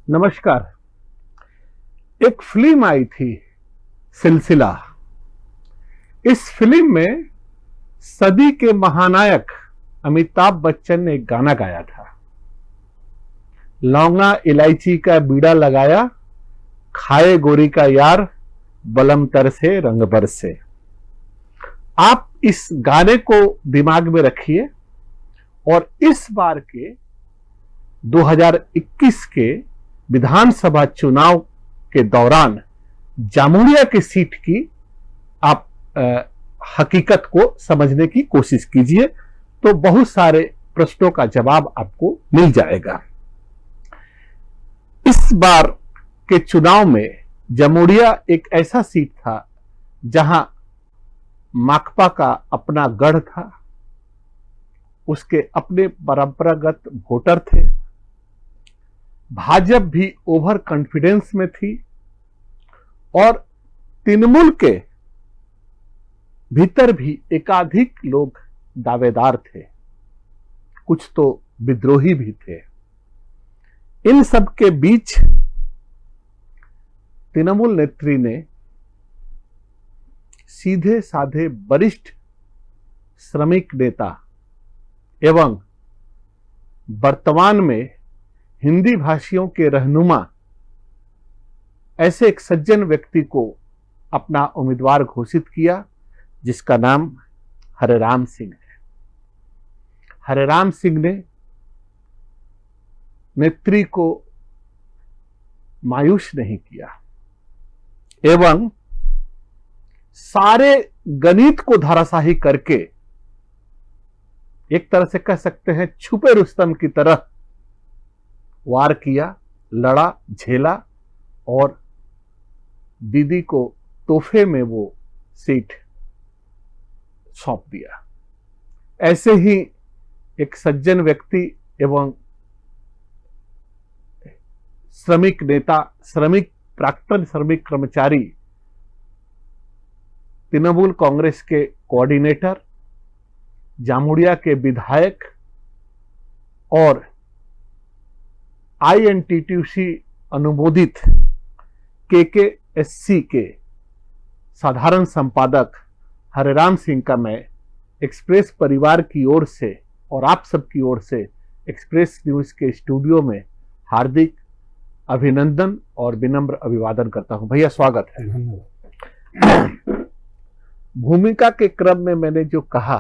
नमस्कार। एक फिल्म आई थी, सिलसिला। इस फिल्म में सदी के महानायक अमिताभ बच्चन ने एक गाना गाया था। लौंगा इलायची का बीड़ा लगाया, खाए गोरी का यार, बलम तर से रंग बर से। आप इस गाने को दिमाग में रखिए और इस बार के 2021 के विधानसभा चुनाव के दौरान जामुड़िया की सीट की आप हकीकत को समझने की कोशिश कीजिए, तो बहुत सारे प्रश्नों का जवाब आपको मिल जाएगा। इस बार के चुनाव में जामुड़िया एक ऐसा सीट था जहां माकपा का अपना गढ़ था, उसके अपने परंपरागत वोटर थे। भाजपा भी ओवर कॉन्फिडेंस में थी और तृणमूल के भीतर भी एकाधिक लोग दावेदार थे, कुछ तो विद्रोही भी थे। इन सब के बीच तृणमूल नेत्री ने सीधे साधे वरिष्ठ श्रमिक नेता एवं वर्तमान में हिंदी भाषियों के रहनुमा ऐसे एक सज्जन व्यक्ति को अपना उम्मीदवार घोषित किया, जिसका नाम हरेराम सिंह है। हरेराम सिंह ने नेत्री को मायूस नहीं किया एवं सारे गणित को धराशाही करके, एक तरह से कह सकते हैं छुपे रुस्तम की तरह वार किया, लड़ा, झेला और दीदी को तोहफे में वो सीट सौंप दिया। ऐसे ही एक सज्जन व्यक्ति एवं श्रमिक नेता, प्राक्तन श्रमिक कर्मचारी, तृणमूल कांग्रेस के कोऑर्डिनेटर, जामुड़िया के विधायक और INTTUC अनुमोदित KKSC के साधारण संपादक हरेराम सिंह का मैं एक्सप्रेस परिवार की ओर से और आप सबकी ओर से एक्सप्रेस न्यूज के स्टूडियो में हार्दिक अभिनंदन और विनम्र अभिवादन करता हूं। भैया स्वागत है। भूमिका के क्रम में मैंने जो कहा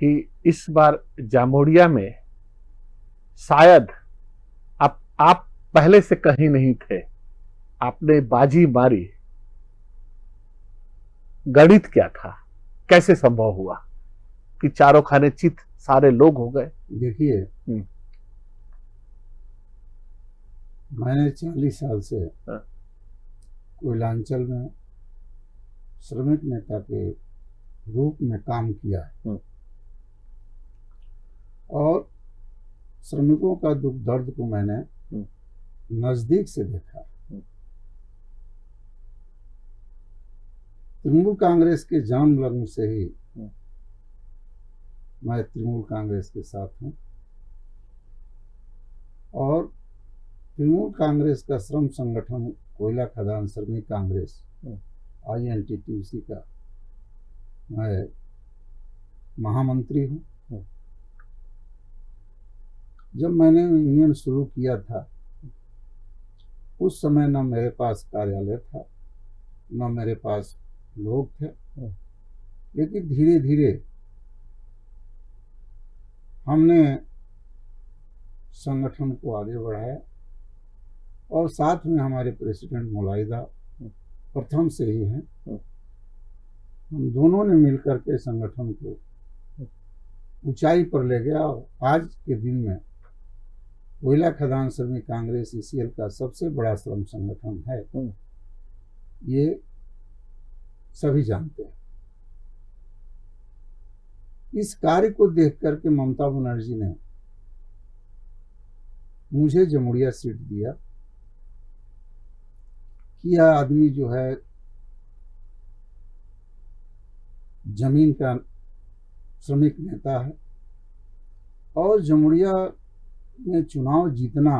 कि इस बार जामुड़िया में शायद आप पहले से कहीं नहीं थे, आपने बाजी मारी। गणित क्या था, कैसे संभव हुआ कि चारों खाने चित सारे लोग हो गए? देखिए, मैंने 40 साल से कोयलांचल में श्रमिक नेता के रूप में काम किया है और श्रमिकों का दुख दर्द को मैंने नजदीक से देखा। तृणमूल कांग्रेस के जन्म लग्न से ही मैं तृणमूल कांग्रेस के साथ हूं और तृणमूल कांग्रेस का श्रम संगठन कोयला खदान श्रमिक कांग्रेस INTTUC का मैं महामंत्री हूं। जब मैंने यूनियन शुरू किया था उस समय न मेरे पास कार्यालय था, न मेरे पास लोग थे, लेकिन धीरे धीरे हमने संगठन को आगे बढ़ाया और साथ में हमारे प्रेसिडेंट मुलाहिदा प्रथम से ही हैं। हम दोनों ने मिलकर के संगठन को ऊंचाई पर ले गया और आज के दिन में कोयला खदान श्रमिक कांग्रेस ECL का सबसे बड़ा श्रम संगठन है, ये सभी जानते हैं। इस कार्य को देख करके ममता बनर्जी ने मुझे जामुड़िया सीट दिया कि यह आदमी जो है जमीन का श्रमिक नेता है और जामुड़िया में चुनाव जीतना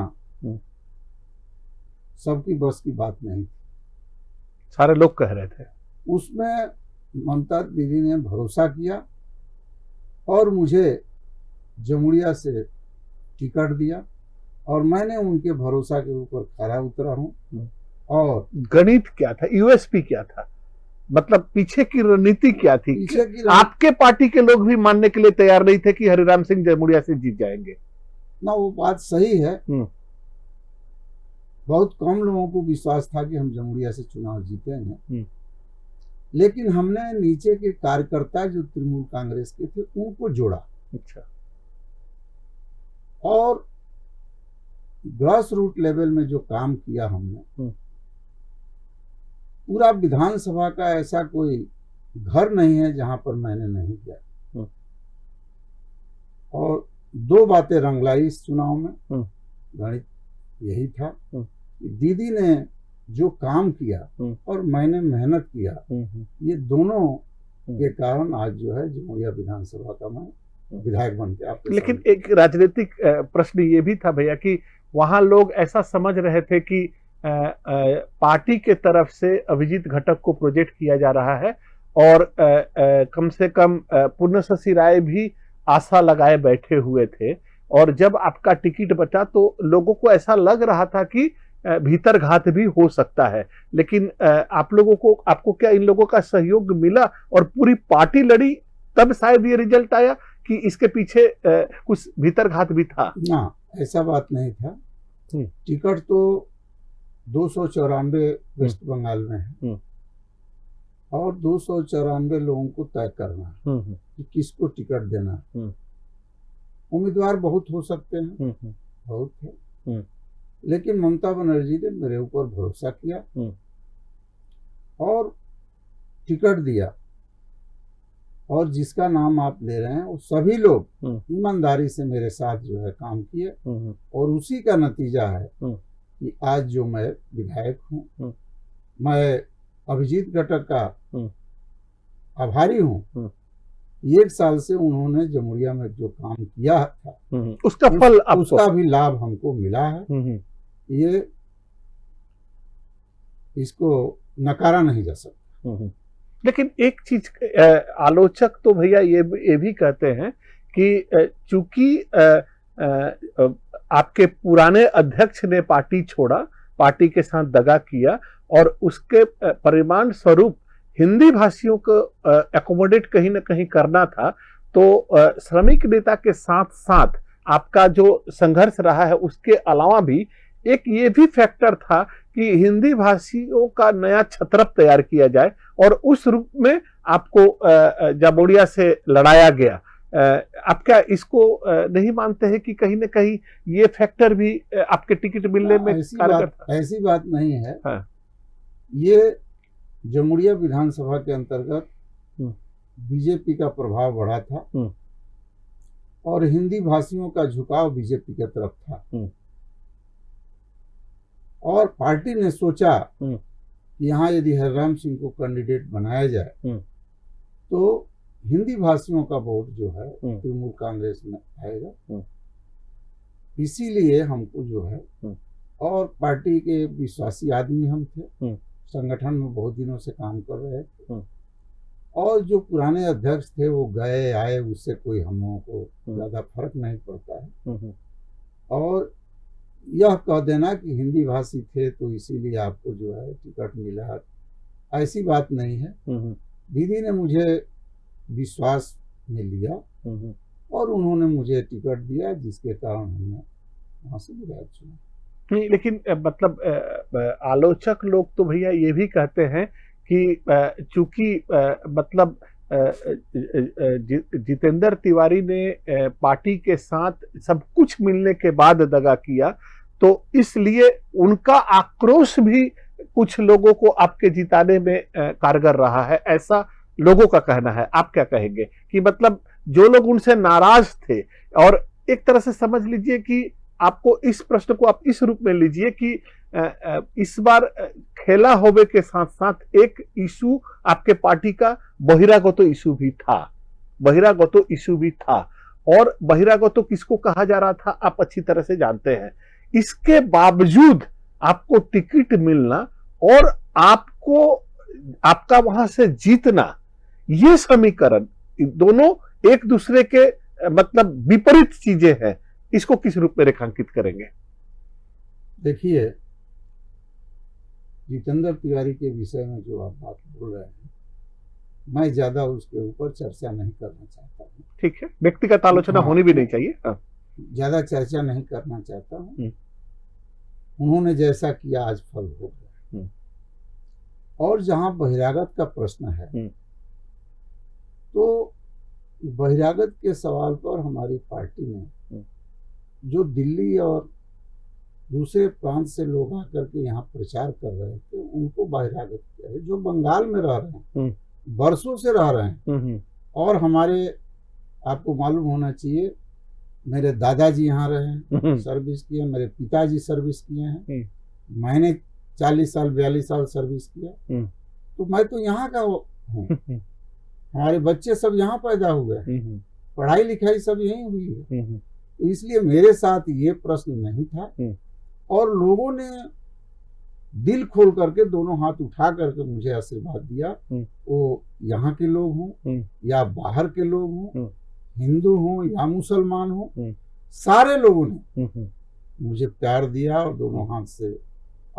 सबकी बस की बात नहीं थी। सारे लोग कह रहे थे। उसमें ममता दीदी ने भरोसा किया और मुझे जमुड़िया से टिकट दिया और मैंने उनके भरोसा के ऊपर खरा उतरा हूँ। और गणित क्या था, यूएसपी क्या था, मतलब पीछे की रणनीति क्या थी? पीछे की आपके पार्टी के लोग भी मानने के लिए तैयार नहीं थे कि हरिराम सिंह जमुड़िया से जीत जाएंगे। ना, वो बात सही है। बहुत कम लोगों को विश्वास था कि हम जमुड़िया से चुनाव जीतेंगे, लेकिन हमने नीचे के कार्यकर्ता जो तृणमूल कांग्रेस के थे उनको जोड़ा। अच्छा। और ग्रास रूट लेवल में जो काम किया हमने, पूरा विधानसभा का ऐसा कोई घर नहीं है जहां पर मैंने नहीं किया। और दो बातें रंग लाई इस चुनाव में। गणित यही था, दीदी ने जो काम किया और मैंने मेहनत किया, ये दोनों के कारण आज जो है जमुड़िया विधानसभा का मैं विधायक बन के आपके। लेकिन एक राजनीतिक प्रश्न ये भी था भैया कि वहां लोग ऐसा समझ रहे थे कि पार्टी के तरफ से अभिजीत घटक को प्रोजेक्ट किया जा रहा है और कम से कम पुण्यशशि राय भी आशा लगाए बैठे हुए थे, और जब आपका टिकट बचा तो लोगों को ऐसा लग रहा था कि भीतर घात भी हो सकता है। लेकिन आप लोगों को, आपको क्या इन लोगों का सहयोग मिला और पूरी पार्टी लड़ी तब शायद ये रिजल्ट आया कि इसके पीछे कुछ भीतर घात भी था? ना, ऐसा बात नहीं था। टिकट तो 294 वेस्ट बंगाल में है और 294 लोगों को तय करना है कि किसको टिकट देना है। उम्मीदवार बहुत हो सकते हैं, बहुत है, लेकिन ममता बनर्जी ने मेरे ऊपर भरोसा किया और टिकट दिया। और जिसका नाम आप ले रहे हैं वो सभी लोग ईमानदारी से मेरे साथ जो है काम किए और उसी का नतीजा है कि आज जो मैं विधायक हूँ, मैं अभिजीत घटक का आभारी हूँ। 1 साल से उन्होंने जमुड़िया में जो काम किया था उसका फल उसका भी लाभ हमको मिला है। ये इसको नकारा नहीं जा सकता। लेकिन एक चीज आलोचक तो भैया ये भी कहते हैं कि चूंकि आपके पुराने अध्यक्ष ने पार्टी छोड़ा, पार्टी के साथ दगा किया और उसके परिणाम स्वरूप हिंदी भाषियों को एकोमोडेट कहीं ना कहीं करना था, तो श्रमिक नेता के साथ साथ आपका जो संघर्ष रहा है उसके अलावा भी एक ये भी फैक्टर था कि हिंदी भाषियों का नया छत्रप तैयार किया जाए और उस रूप में आपको जमुड़िया से लड़ाया गया। आप क्या इसको नहीं मानते हैं कि कहीं ना कहीं ये फैक्टर भी आपके टिकट मिलने में कारगर था? ऐसी बात नहीं है। हाँ। ये जमुड़िया विधानसभा के अंतर्गत बीजेपी का प्रभाव बढ़ा था और हिंदी भाषियों का झुकाव बीजेपी की तरफ था और पार्टी ने सोचा कि यहाँ यदि हरिराम सिंह को कैंडिडेट बनाया जाए तो हिंदी भाषियों का वोट जो है तृणमूल कांग्रेस में आएगा। इसीलिए हमको जो है, और पार्टी के विश्वासी आदमी हम थे, संगठन में बहुत दिनों से काम कर रहे थे और जो पुराने अध्यक्ष थे वो गए आए, उससे कोई हम लोगों को ज्यादा फर्क नहीं पड़ता है। और यह कह देना कि हिंदी भाषी थे तो इसीलिए आपको जो है टिकट मिला, ऐसी बात नहीं है। दीदी ने मुझे विश्वास में लिया और उन्होंने मुझे टिकट दिया, जिसके कारण हमने वहां से विधायक चुना। नहीं, लेकिन मतलब आलोचक लोग तो भैया ये भी कहते हैं कि चूंकि मतलब जितेंद्र तिवारी ने पार्टी के साथ सब कुछ मिलने के बाद दगा किया, तो इसलिए उनका आक्रोश भी कुछ लोगों को आपके जिताने में कारगर रहा है, ऐसा लोगों का कहना है। आप क्या कहेंगे कि मतलब जो लोग उनसे नाराज थे, और एक तरह से समझ लीजिए कि आपको इस प्रश्न को आप इस रूप में लीजिए कि इस बार खेला होवे के साथ साथ एक इशू आपके पार्टी का बहिरागत इशू भी था, बहिरागत इशू भी था, और बहिरागत किसको कहा जा रहा था आप अच्छी तरह से जानते हैं। इसके बावजूद आपको टिकट मिलना और आपको आपका वहां से जीतना, ये समीकरण दोनों एक दूसरे के मतलब विपरीत चीजें हैं। इसको किस रूप में रेखांकित करेंगे? देखिए, जितेंद्र तिवारी के विषय में जो आप बात बोल रहे हैं, मैं ज्यादा उसके ऊपर चर्चा नहीं करना चाहता हूँ। ठीक है, व्यक्तिगत आलोचना होनी भी नहीं चाहिए। ज्यादा चर्चा नहीं करना चाहता हूँ। उन्होंने जैसा किया आज फल हो गया। और जहां बहिरागत का प्रश्न है, तो बहिरागत के सवाल पर हमारी पार्टी ने जो दिल्ली और दूसरे प्रांत से लोग आकर के यहाँ प्रचार कर रहे थे, उनको बहिरागत किया है। जो बंगाल में रह रहे हैं, बरसों से रह रहे हैं, और हमारे, आपको मालूम होना चाहिए, मेरे दादाजी यहाँ रहे हैं, सर्विस किए, मेरे पिताजी सर्विस किए हैं, मैंने 40 साल 42 साल सर्विस किया, तो मैं तो यहाँ का हूँ। हमारे बच्चे सब यहाँ पैदा हुए हैं, पढ़ाई लिखाई सब यहीं हुई है, तो इसलिए मेरे साथ ये प्रश्न नहीं था। और लोगों ने दिल खोल करके दोनों हाथ उठा करके मुझे आशीर्वाद दिया। वो यहाँ के लोग हों या बाहर के लोग हों, हिंदू हों या मुसलमान हों, सारे लोगों ने मुझे प्यार दिया और दोनों हाथ से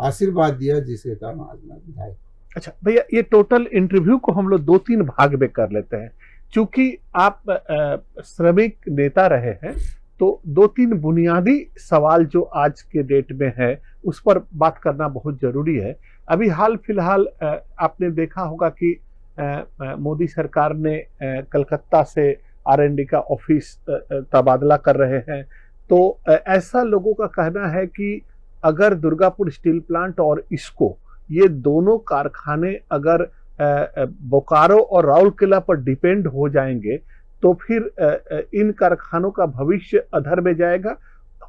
आशीर्वाद दिया, जिसके कारण आज मैं विधायक। अच्छा भैया, ये टोटल इंटरव्यू को हम लोग 2-3 भाग में कर लेते हैं। चूंकि आप श्रमिक नेता रहे हैं, तो 2-3 बुनियादी सवाल जो आज के डेट में है उस पर बात करना बहुत जरूरी है। अभी हाल फिलहाल आपने देखा होगा कि मोदी सरकार ने कलकत्ता से R&D का ऑफिस तबादला कर रहे हैं। तो ऐसा लोगों का कहना है कि अगर दुर्गापुर स्टील प्लांट और इसको, ये दोनों कारखाने अगर बोकारो और राउरकेला पर डिपेंड हो जाएंगे, तो फिर इन कारखानों का भविष्य अधर में जाएगा।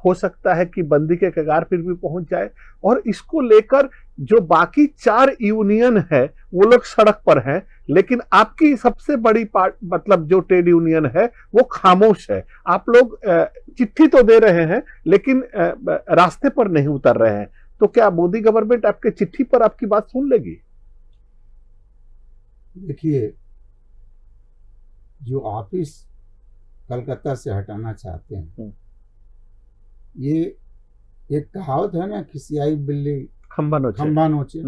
हो सकता है कि बंदी के कगार पर भी पहुंच जाए। और इसको लेकर जो बाकी 4 यूनियन है वो लोग सड़क पर हैं, लेकिन आपकी सबसे बड़ी पार्ट, मतलब जो ट्रेड यूनियन है, वो खामोश है। आप लोग चिट्ठी तो दे रहे हैं, लेकिन रास्ते पर नहीं उतर रहे हैं। तो क्या मोदी गवर्नमेंट आपके चिट्ठी पर आपकी बात सुन लेगी? देखिए, जो ऑफिस कलकत्ता से हटाना चाहते हैं, ये एक कहावत है ना, खिसियाई बिल्ली खंबा नोचे।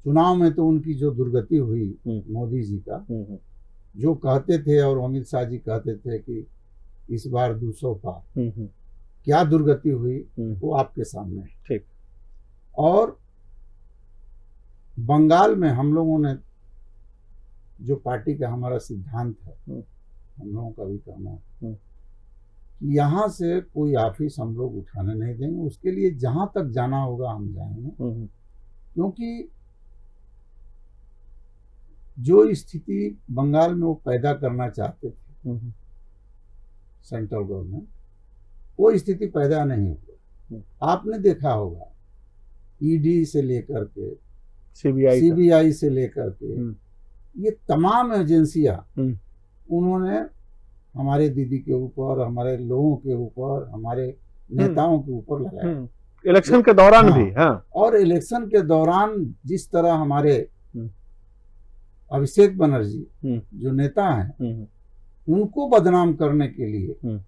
चुनाव में तो उनकी जो दुर्गति हुई मोदी जी का, जो कहते थे, और अमित शाह जी कहते थे कि इस बार 200 पार, क्या दुर्गति हुई वो आपके सामने है। ठीक। और बंगाल में हम लोगों ने, जो पार्टी का हमारा सिद्धांत है, हम लोगों का भी कहना है, यहाँ से कोई ऑफिस हम लोग उठाने नहीं देंगे। उसके लिए जहां तक जाना होगा हम जाएंगे, क्योंकि जो स्थिति बंगाल में वो पैदा करना चाहते थे सेंट्रल गवर्नमेंट, वो स्थिति पैदा नहीं हुई। आपने देखा होगा, ईडी से लेकर के सीबीआई से लेकर के ये तमाम एजेंसियां उन्होंने हमारे दीदी के ऊपर, हमारे लोगों के ऊपर, हमारे नेताओं के ऊपर लगाया। इलेक्शन के दौरान भी। हाँ। और इलेक्शन के दौरान जिस तरह हमारे अभिषेक बनर्जी जो नेता हैं, उनको बदनाम करने के लिए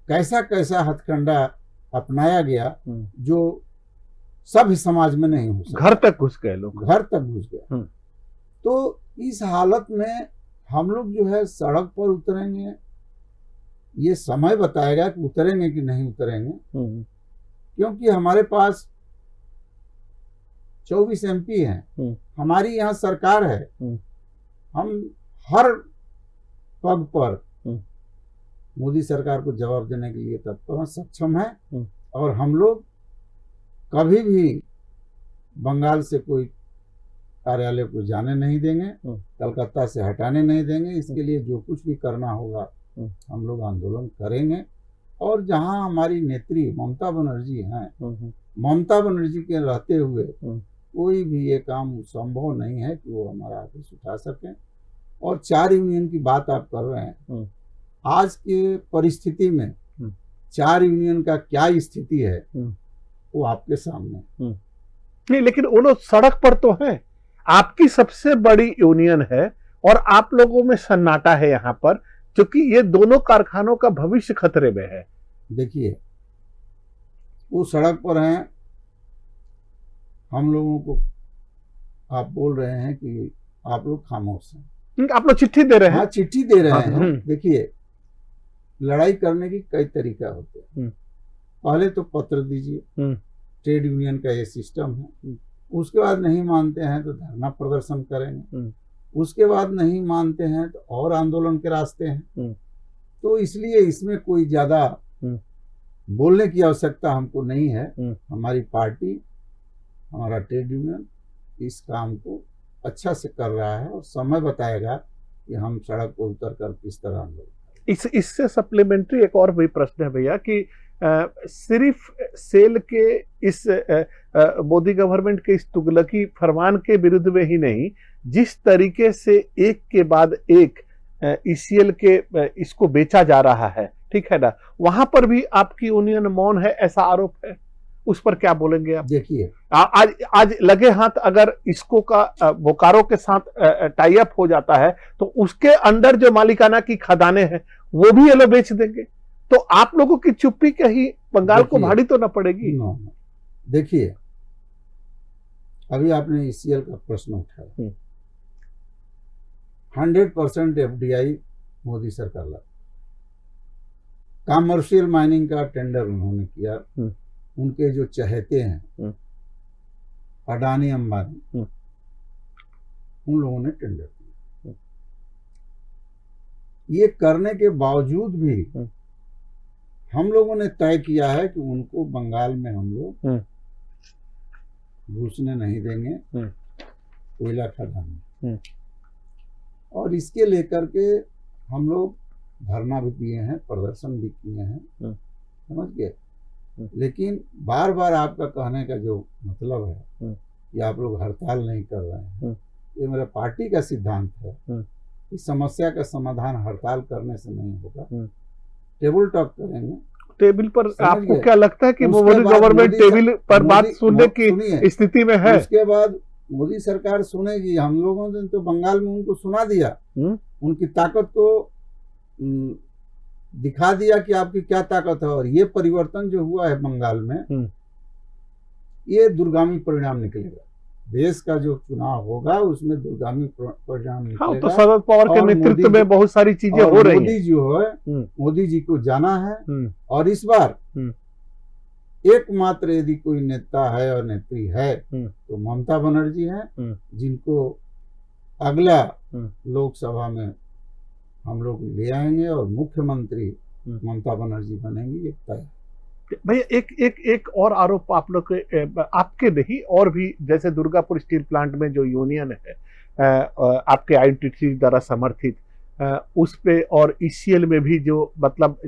कैसा कैसा हथकंडा अपनाया गया, जो सभ्य समाज में नहीं हो सकता। घर तक घुस गए लोग, घर तक घुस गए। तो इस हालत में हम लोग जो है सड़क पर उतरेंगे, ये समय बताएगा कि उतरेंगे कि नहीं उतरेंगे, क्योंकि हमारे पास 24 MP हैं, हमारी यहाँ सरकार है, हम हर पग पर मोदी सरकार को जवाब देने के लिए तत्पर सक्षम है। और हम लोग कभी भी बंगाल से कोई कार्यालय को जाने नहीं देंगे, कलकत्ता से हटाने नहीं देंगे। इसके लिए जो कुछ भी करना होगा हम लोग आंदोलन करेंगे। और जहां हमारी नेत्री ममता बनर्जी हैं, ममता बनर्जी के रहते हुए कोई भी ये काम संभव नहीं है कि वो हमारा ऑफिस उठा सकें। और 4 यूनियन की बात आप कर रहे हैं, आज के परिस्थिति में 4 यूनियन का क्या स्थिति है वो आपके सामने है। नहीं, लेकिन वो लोग सड़क पर तो हैं। आपकी सबसे बड़ी यूनियन है और आप लोगों में सन्नाटा है यहाँ पर, क्योंकि ये दोनों कारखानों का भविष्य खतरे में है। देखिए, वो सड़क पर हैं, हम लोगों को आप बोल रहे हैं कि आप लोग खामोश हैं। आप लोग चिट्ठी दे रहे हैं। हाँ, चिट्ठी दे रहे हाँ, हैं। देखिए, लड़ाई करने की कई तरीका होते हैं। पहले तो पत्र दीजिए, ट्रेड यूनियन का ये सिस्टम है। उसके बाद नहीं मानते हैं तो धरना प्रदर्शन करेंगे। उसके बाद नहीं मानते हैं तो और आंदोलन के रास्ते हैं। तो इसलिए इसमें कोई ज्यादा बोलने की आवश्यकता हमको नहीं है। हमारी पार्टी, हमारा ट्रेड यूनियन इस काम को अच्छा से कर रहा है और समय बताएगा कि हम सड़क पर उतर कर किस तरह आंदोलन। इससे सप्लीमेंट्री एक और भी प्रश्न है भैया कि सिर्फ सेल के इस मोदी गवर्नमेंट के इस तुगलकी फरमान के विरुद्ध में ही नहीं, जिस तरीके से एक के बाद एक ईसीएल के इसको बेचा जा रहा है, ठीक है ना, वहां पर भी आपकी यूनियन मौन है, ऐसा आरोप है। उस पर क्या बोलेंगे आप? देखिए, आज लगे हाथ अगर इसको का बोकारो के साथ टाई अप हो जाता है तो उसके अंदर जो मालिकाना की खदानें हैं वो भी ये लोग बेच देंगे, तो आप लोगों की चुप्पी कहीं बंगाल को भारी तो ना पड़ेगी? देखिए, अभी आपने ईसीएल का प्रश्न उठाया। 100% एफडीआई मोदी सरकार लगा। कमर्शियल माइनिंग का टेंडर उन्होंने किया। उनके जो चहेते हैं अडानी अंबानी, उन लोगों ने टेंडर किया। ये करने के बावजूद भी हम लोगों ने तय किया है कि उनको बंगाल में हम लोग घुसने नहीं देंगे, कोयला खदान में। और इसके लेकर के हम लोग धरना भी दिए हैं, प्रदर्शन भी किए हैं, समझ गए। लेकिन बार बार आपका कहने का जो मतलब है कि आप लोग हड़ताल नहीं कर रहे हैं, ये मेरा पार्टी का सिद्धांत है। इस समस्या का समाधान हड़ताल करने से नहीं होगा, टेबल टॉक करेंगे। टेबल पर आपको क्या लगता है कि मोदी गवर्नमेंट टेबल पर बात सुनने की स्थिति में है? उसके बाद मोदी सरकार सुनेगी। हम लोगों ने तो बंगाल में उनको सुना दिया, उनकी ताकत को दिखा दिया कि आपकी क्या ताकत है। और ये परिवर्तन जो हुआ है बंगाल में, ये दूरगामी परिणाम निकलेगा। देश का जो चुनाव होगा उसमें दूरगामी परिणाम निकलेगा। हाँ, तो शरद पवार के नेतृत्व में बहुत सारी चीजें हो रही हैं। मोदी जो है, मोदी जी को जाना है। और इस बार एकमात्र यदि कोई नेता है और नेत्री है तो ममता बनर्जी हैं, जिनको अगला लोकसभा में हम लोग ले आएंगे और मुख्यमंत्री ममता बनर्जी बनेंगी, ये तय है। भैया एक और आरोप आप लोग के, आपके नहीं और भी, जैसे दुर्गापुर स्टील प्लांट में जो यूनियन है आपके आईटीसी द्वारा समर्थित, उस पे और ईसीएल में भी जो मतलब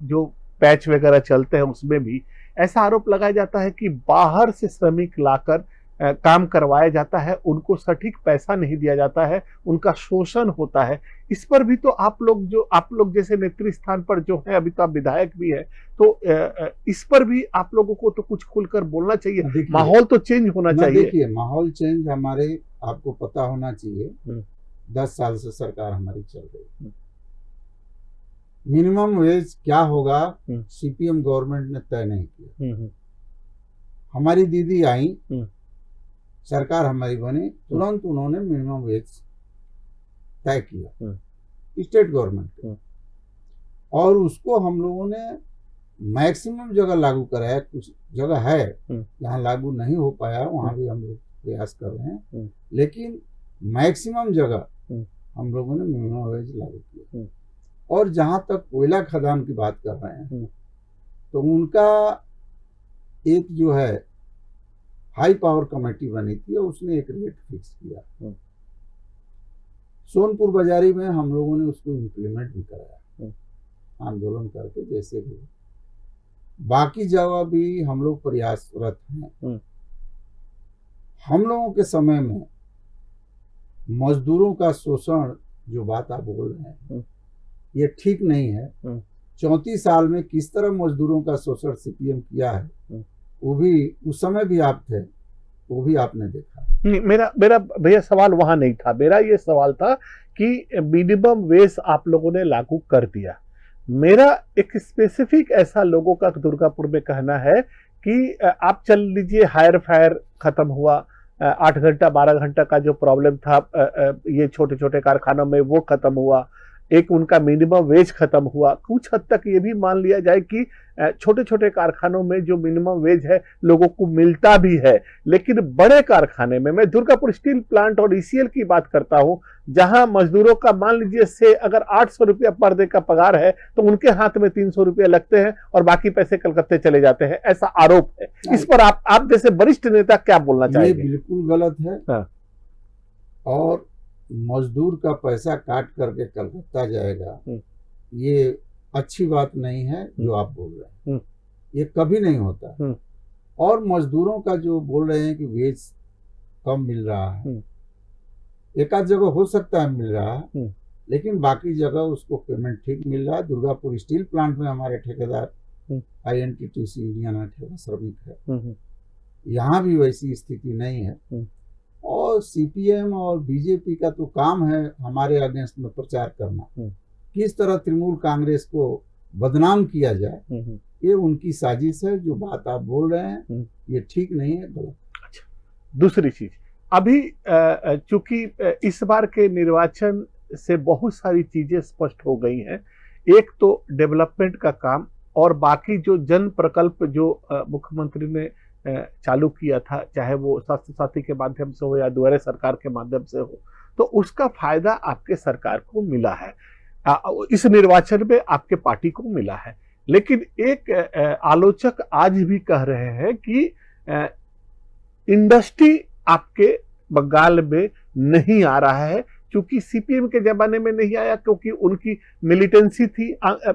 जो पैच वगैरह चलते हैं उसमें भी ऐसा आरोप लगाया जाता है कि बाहर से श्रमिक लाकर काम करवाया जाता है, उनको सटीक पैसा नहीं दिया जाता है, उनका शोषण होता है। इस पर भी तो आप लोग जैसे नेतृत्व स्थान पर जो है, अभी तो आप विधायक भी है, तो इस पर भी आप लोगों को तो कुछ खुलकर बोलना चाहिए। माहौल तो चेंज होना चाहिए। देखिए, माहौल चेंज हमारे, आपको पता होना चाहिए 10 साल से सरकार हमारी चल रही है। मिनिमम वेज क्या होगा सीपीएम गवर्नमेंट ने तय नहीं किया। हमारी दीदी आई, सरकार हमारी बनी, तुरंत उन्होंने मिनिमम वेज तय किया स्टेट गवर्नमेंट, और उसको हम लोगों ने मैक्सिमम जगह लागू कराया। कुछ जगह है जहाँ लागू नहीं हो पाया, वहाँ भी हम लोग प्रयास कर रहे हैं, लेकिन मैक्सिमम जगह हम लोगों ने मिनिमम वेज लागू किया। और जहाँ तक कोयला खदान की बात कर रहे हैं, तो उनका एक जो है हाई पावर कमेटी बनी थी और उसने एक रेट फिक्स किया। सोनपुर बाजारी में हम लोगों ने उसको इम्प्लीमेंट भी कराया आंदोलन करके, जैसे भी। बाकी जगह भी हम लोग प्रयासरत हैं। हम लोगों के समय में मजदूरों का शोषण, जो बात आप बोल रहे हैं, ये ठीक नहीं है। 34 साल में किस तरह मजदूरों का शोषण सीपीएम किया है वो भी उस समय भी आप थे, वो भी आपने देखा। नहीं, मेरा मेरा भैया सवाल वहां नहीं था। मेरा ये सवाल था कि मिनिमम वेज आप लोगों ने लागू कर दिया। मेरा एक स्पेसिफिक ऐसा लोगों का दुर्गापुर में कहना है कि आप चल लीजिए, हायर फायर खत्म हुआ, 8 घंटा 12 घंटा का जो प्रॉब्लम था ये छोटे छोटे कारखानों में, वो खत्म हुआ। एक उनका मिनिमम वेज खत्म हुआ। कुछ हद तक ये भी मान लिया जाए कि छोटे छोटे कारखानों में जो मिनिमम वेज है लोगों को मिलता भी है, लेकिन बड़े कारखाने में, मैं दुर्गापुर स्टील प्लांट और ईसीएल की बात करता हूं, जहां मजदूरों का मान लीजिए से अगर 800 रुपया पर डे का पगार है तो उनके हाथ में 300 रुपया लगते हैं और बाकी पैसे कलकत्ते चले जाते हैं, ऐसा आरोप है। इस पर आप जैसे वरिष्ठ नेता क्या बोलना चाहेंगे? ये बिल्कुल गलत है। हाँ। और मजदूर का पैसा काट करके कलकत्ता जाएगा, ये अच्छी बात नहीं है जो आप बोल रहे हैं। ये कभी नहीं होता। और मजदूरों का जो बोल रहे हैं कि वेज कम मिल रहा है, एक आध जगह हो सकता है मिल रहा है, लेकिन बाकी जगह उसको पेमेंट ठीक मिल रहा है। दुर्गापुर स्टील प्लांट में हमारे ठेकेदार INTTC इंडियन ठेका श्रमिक है, यहाँ भी वैसी स्थिति नहीं है। और CPM और BJP का तो काम है हमारे अगेंस्ट में प्रचार करना, किस तरह तृणमूल कांग्रेस को बदनाम किया जाए, ये उनकी साजिश है। जो बात आप बोल रहे हैं ये ठीक नहीं है, गलत। अच्छा, दूसरी चीज, अभी चूंकि इस बार के निर्वाचन से बहुत सारी चीजें स्पष्ट हो गई हैं। एक तो डेवलपमेंट का काम, और बाकी जो जन प्रकल्प जो मुख्यमंत्री ने चालू किया था, चाहे वो स्वास्थ्य साथी के माध्यम से हो या दुआरे सरकार के माध्यम से हो, तो उसका फायदा आपके सरकार को मिला है, इस निर्वाचन में आपके पार्टी को मिला है। लेकिन एक आलोचक आज भी कह रहे हैं कि इंडस्ट्री आपके बंगाल में नहीं आ रहा है, क्योंकि CPM के जमाने में नहीं आया, क्योंकि उनकी मिलिटेंसी थी,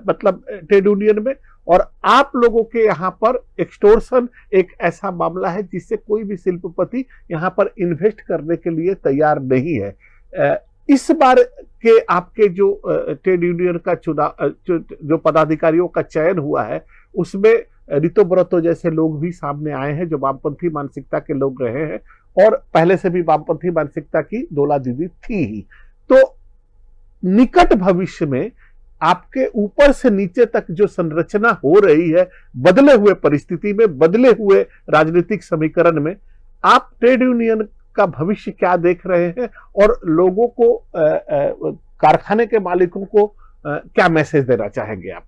मतलब ट्रेड यूनियन में। और आप लोगों के यहाँ पर एक्सटोर्शन एक ऐसा मामला है जिससे कोई भी शिल्पपति यहाँ पर इन्वेस्ट करने के लिए तैयार नहीं है। इस बार के आपके जो ट्रेड यूनियन का चुनाव, जो पदाधिकारियों का चयन हुआ है, उसमें ऋतुव्रतो जैसे लोग भी सामने आए हैं जो वामपंथी मानसिकता के लोग रहे हैं, और पहले से भी वामपंथी मानसिकता की डोला दीदी थी ही। तो निकट भविष्य में आपके ऊपर से नीचे तक जो संरचना हो रही है, बदले हुए परिस्थिति में, बदले हुए राजनीतिक समीकरण में, आप ट्रेड यूनियन का भविष्य क्या देख रहे हैं, और लोगों को, कारखाने के मालिकों को क्या मैसेज देना चाहेंगे आप?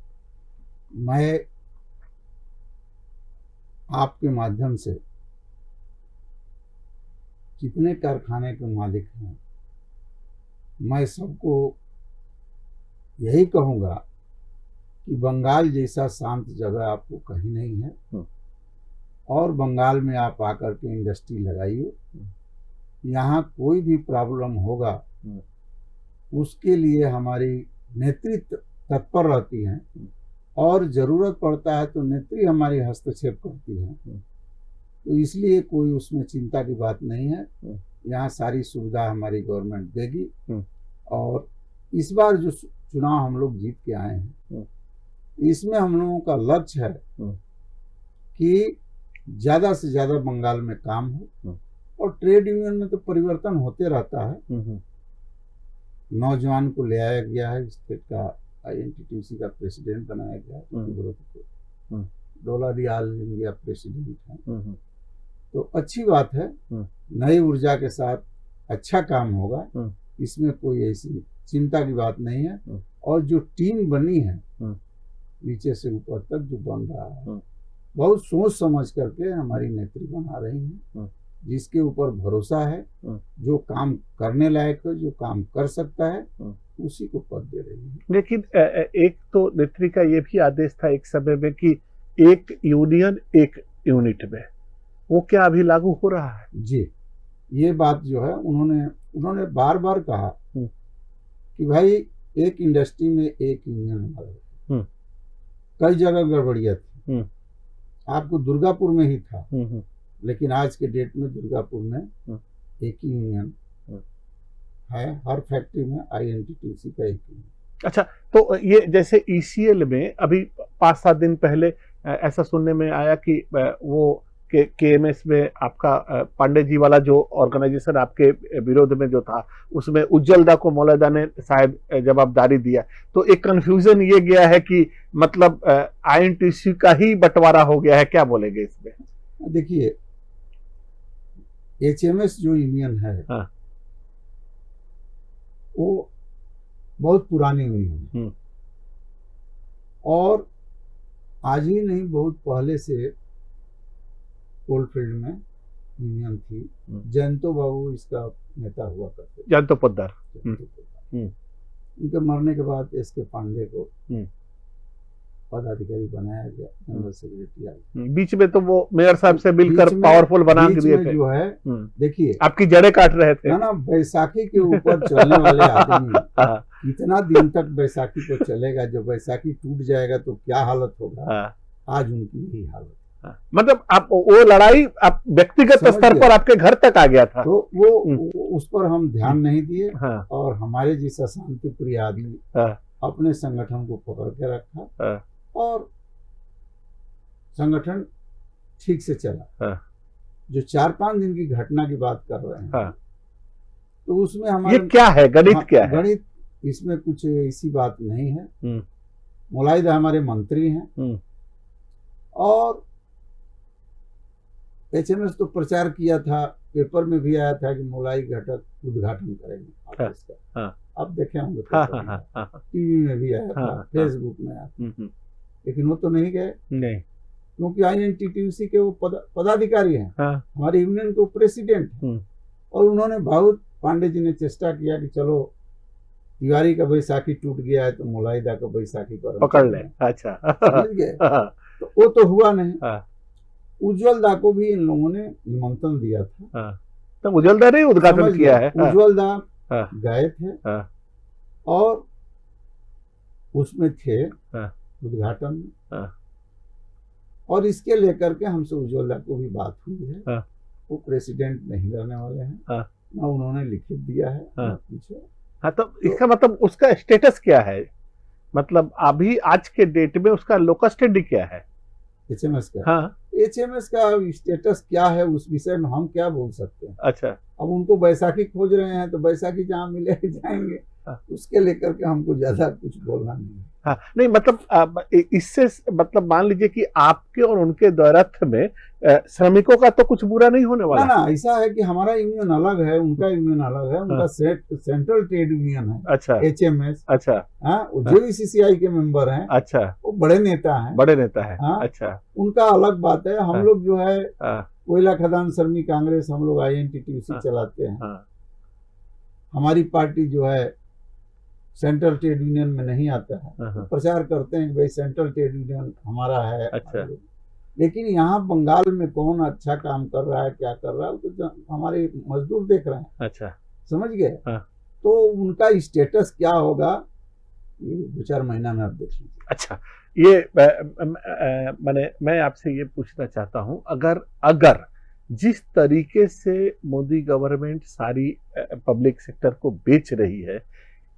मैं आपके माध्यम से जितने कारखाने के मालिक हैं, मैं सबको यही कहूँगा कि बंगाल जैसा शांत जगह आपको कहीं नहीं है, और बंगाल में आप आकर के इंडस्ट्री लगाइए। यहाँ कोई भी प्रॉब्लम होगा उसके लिए हमारी नेतृत्व तत्पर रहती हैं, और ज़रूरत पड़ता है तो नेत्री हमारी हस्तक्षेप करती है। तो इसलिए कोई उसमें चिंता की बात नहीं है। यहाँ सारी सुविधा हमारी गवर्नमेंट देगी। और इस बार जो चुनाव हम लोग जीत के आए हैं, इसमें हम लोगों का लक्ष्य है कि ज़्यादा से ज़्यादा बंगाल में काम हो। और ट्रेड यूनियन में तो परिवर्तन होते रहता है। नौजवान को ले आया गया है, स्टेट का INTTC का प्रेसिडेंट बनाया गया है, डोलारी ऑल इंडिया प्रेसिडेंट है। तो अच्छी बात है, नई ऊर्जा के साथ अच्छा काम होगा, इसमें कोई ऐसी चिंता की बात नहीं है। और जो टीम बनी है नीचे से ऊपर तक जो बन रहा है, बहुत सोच समझ करके हमारी नेत्री बना रही है, जिसके ऊपर भरोसा है, जो काम करने लायक है, जो काम कर सकता है, उसी को पद दे रही है। लेकिन एक तो नेत्री का ये भी आदेश था एक समय में कि एक यूनियन एक यूनिट में, वो क्या अभी लागू हो रहा है? जी, ये बात जो है उन्होंने बार बार कहा कि भाई एक इंडस्ट्री में एक यूनियन हमारा। कई जगह गड़बड़ियाँ थी, आपको दुर्गापुर में ही था, लेकिन आज के डेट में दुर्गापुर में एक ही यूनियन है, हर फैक्ट्री में INTTC का एक यूनियन। अच्छा, तो ये जैसे ECL में अभी 5-7 दिन पहले ऐसा सुनने में आया कि वो केएमएस में आपका पांडे जी वाला जो ऑर्गेनाइजेशन आपके विरोध में जो था, उसमें उज्ज्वलदा को मौलाना ने शायद जवाबदारी दिया, तो एक कंफ्यूजन ये गया है कि मतलब आईएनटीसी का ही बंटवारा हो गया है, क्या बोलेंगे इसमें? देखिए, एचएमएस जो यूनियन है, हाँ। वो बहुत पुरानी यूनियन है और आज ही नहीं, बहुत पहले से कोलफील्ड में यूनियन थी। जयंतो बाबू इसका नेता हुआ करते, जयंतो पोद्दार। उनके मरने के बाद एसके पांडे को पदाधिकारी बनाया गया, जनरल सेक्रेटरी आ गया। बीच में तो वो मेयर साहब से मिलकर पावरफुल बना के दिए थे। जो है, देखिए, आपकी जड़ें काट रहे थे ना, बैसाखी के ऊपर चलने वाले आदमी इतना दिन तक बैसाखी को चलेगा, जब बैसाखी टूट जाएगा तो क्या हालत होगा। आज उनकी यही हालत। मतलब आप वो लड़ाई आप व्यक्तिगत स्तर पर आपके घर तक आ गया था, तो वो उस पर हम ध्यान नहीं दिए। और हमारे जैसा शांति प्रिय आदमी अपने संगठन को पकड़ के रखा और संगठन ठीक से चला। जो 4-5 दिन की घटना की बात कर रहे हैं, तो उसमें हमारे ये क्या है, गणित क्या है? गणित, इसमें कुछ ऐसी बात नहीं है। मुलायदा हमारे मंत्री हैं और एचएमएस तो प्रचार किया था, पेपर में भी आया था कि मुलाई घटक उद्घाटन करेंगे ऑफिस का। आप देखे होंगे, टीवी में भी आया था, फेसबुक में आया था, लेकिन वो तो नहीं गए, नहीं, क्योंकि आईएनटीटीयूसी के वो पदाधिकारी हैं, हमारे यूनियन के प्रेसिडेंट हैं। और उन्होंने बहुत, पांडे जी ने चेष्टा किया कि चलो तिवारी का बैसाखी टूट गया है तो मुलायदा का बैसाखी पर पकड़ ले। अच्छा, समझ गए? तो वो तो हुआ नहीं। उज्ज्वलदा को भी इन लोगों ने निमंत्रण दिया था, तो उज्ज्वलदा ने उद्घाटन किया है। उज्ज्वलदा गए थे और उसमें थे उद्घाटन में। और इसके लेकर के हमसे उज्ज्वलदा को भी बात हुई है। वो प्रेसिडेंट नहीं रहने वाले हैं, ना उन्होंने लिखित दिया है, ना कुछ। तो इसका मतलब उसका स्टेटस क्या है? मतलब अभी आज के डेट में उसका लोकस स्टडी क्या है? एचएमएस का? एचएमएस का स्टेटस क्या है उस विषय में हम क्या बोल सकते हैं। अच्छा, अब उनको बैसाखी खोज रहे हैं तो बैसाखी जहाँ मिले जाएंगे, उसके लेकर के हमको ज्यादा कुछ बोलना नहीं है। नहीं, मतलब इससे मतलब मान लीजिए कि आपके और उनके द्वैरथ में श्रमिकों का तो कुछ बुरा नहीं होने वाला। ना, ऐसा है कि हमारा यूनियन अलग है, उनका यूनियन अलग है। उनका सेंट्रल ट्रेड यूनियन है। अच्छा, एचएमएस। अच्छा, जेवीसीसीआई के मेंबर हैं। अच्छा, वो बड़े नेता हैं। अच्छा, उनका अलग बात है। हम लोग जो है कोयला खदान श्रमिक कांग्रेस, हम लोग आईएनटीटीयूसी चलाते हैं। हमारी पार्टी जो है सेंट्रल ट्रेड यूनियन में नहीं आता है। तो प्रचार करते हैं कि भाई सेंट्रल ट्रेड यूनियन हमारा है। अच्छा, लेकिन यहाँ बंगाल में कौन अच्छा काम कर रहा है, क्या कर रहा है, तो हमारे मजदूर देख रहे हैं। अच्छा, समझ गए? तो उनका स्टेटस क्या होगा, ये 2-4 महीना में आप देख लीजिए। अच्छा, ये मैं आपसे ये पूछना चाहता हूँ, अगर जिस तरीके से मोदी गवर्नमेंट सारी पब्लिक सेक्टर को बेच रही है,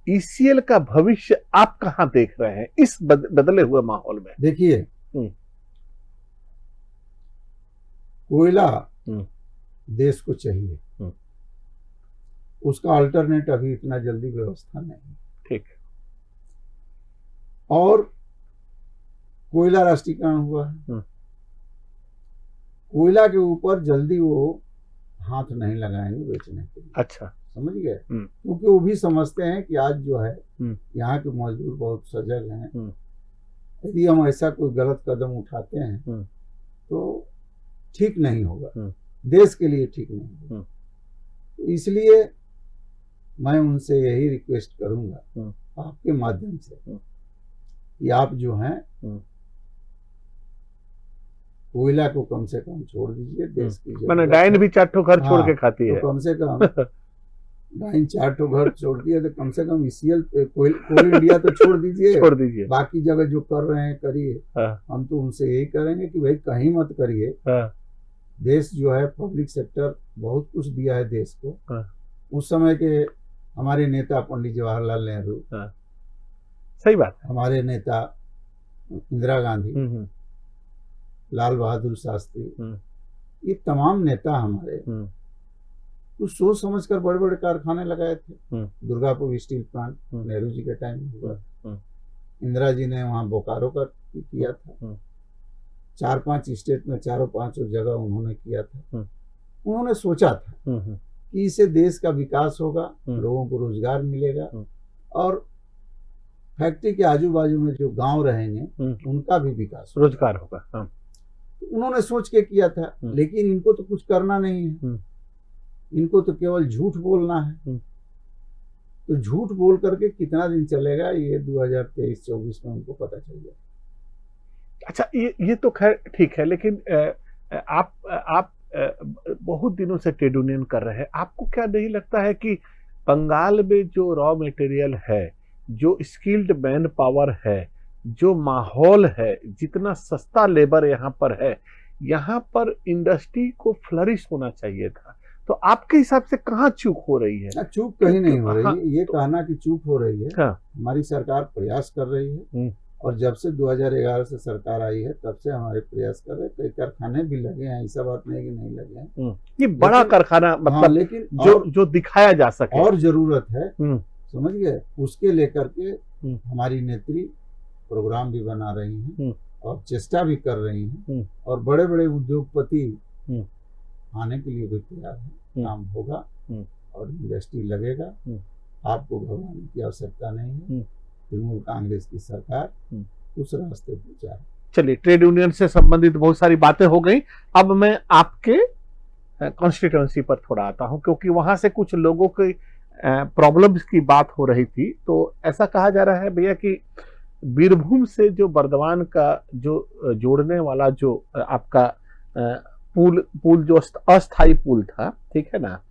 ईसीएल का भविष्य आप कहां देख रहे हैं इस बदले हुए माहौल में? देखिए, कोयला देश को चाहिए, उसका अल्टरनेट अभी इतना जल्दी व्यवस्था नहीं। ठीक। और कोयला राष्ट्रीयकरण हुआ है, कोयला के ऊपर जल्दी वो हाथ नहीं लगाएंगे बेचने के लिए। अच्छा, समझ गए? क्योंकि वो भी समझते हैं कि आज जो है यहाँ के मजदूर बहुत सजग हैं। यदि हम ऐसा कोई गलत कदम उठाते हैं तो ठीक नहीं होगा, देश के लिए ठीक नहीं होगा। तो इसलिए मैं उनसे यही रिक्वेस्ट करूंगा आपके माध्यम से कि आप जो हैं कोयला को कम से कम छोड़ दीजिए। देश की मैंने डाइन भी 4 घर छोड़ के खाती है, तो कम से कम डाइन 4 घर छोड़ती है, तो कम से कम ईसीएल कोल इंडिया तो छोड़ दीजिए। बाकी जगह जो कर रहे हैं करिए। हम तो उनसे यही करेंगे कि भाई कहीं मत करिए। देश जो है पब्लिक सेक्टर बहुत कुछ दिया है देश को। उस समय के हमारे नेता पंडित जवाहरलाल नेहरू, सही बात, हमारे नेता इंदिरा गांधी, लाल बहादुर शास्त्री, ये तमाम नेता हमारे कुछ सोच समझ कर बड़े बड़े कारखाने लगाए थे। दुर्गापुर स्टील प्लांट नेहरू जी के टाइम में हुआ, इंदिरा जी ने वहाँ बोकारो का किया था, 4-5 स्टेट में 4-5 जगह उन्होंने किया था। उन्होंने सोचा था कि इससे देश का विकास होगा, लोगों को रोजगार मिलेगा और फैक्ट्री के आजू बाजू में जो गांव रहेंगे उनका भी विकास होगा, रोजगार होगा। उन्होंने सोच के किया था। लेकिन इनको तो कुछ करना नहीं है, इनको तो केवल झूठ बोलना है। तो झूठ बोल करके कितना दिन चलेगा ये 2023-24 में उनको पता चल जाएगा। अच्छा, ये तो खैर ठीक है, लेकिन आप बहुत दिनों से ट्रेड यूनियन कर रहे हैं, आपको क्या नहीं लगता है कि बंगाल में जो रॉ मटेरियल है, जो स्किल्ड मैन पावर है, जो माहौल है, जितना सस्ता लेबर यहाँ पर है, यहाँ पर इंडस्ट्री को फ्लरिश होना चाहिए था। तो आपके हिसाब से कहाँ चूक हो रही है? चूक कहीं नहीं हो रही है, ये कहना कि चूक हो रही है। हमारी सरकार प्रयास कर रही है और जब से 2011 से सरकार आई है तब से हमारे प्रयास कर रहे हैं। कई कारखाने भी लगे हैं, ऐसा बात नहीं कि नहीं लगे हैं। ये बड़ा कारखाना मतलब लेकिन जो दिखाया जा सके और जरूरत है, समझ गए, उसके लेकर के हमारी नेत्री प्रोग्राम भी बना रही हैं और चेष्टा भी कर रही हैं और बड़े बड़े उद्योगपति आने के लिए भी तैयार है। काम होगा और इंडस्ट्री लगेगा, आपको घबराने की आवश्यकता नहीं है। तृणमूल कांग्रेस की सरकार उस रास्ते पर जा रही है। चलिए, ट्रेड यूनियन से संबंधित बहुत सारी बातें हो गई। अब मैं आपके कॉन्स्टिट्यूएंसी पर थोड़ा आता हूं, क्योंकि वहां से कुछ लोगों की प्रॉब्लम्स की बात हो रही थी। तो ऐसा कहा जा रहा है भैया कि बीरभूम से जो बर्दवान का जो जोड़ने वाला जो आपका पुल जो अस्थाई पुल था, ठीक है ना,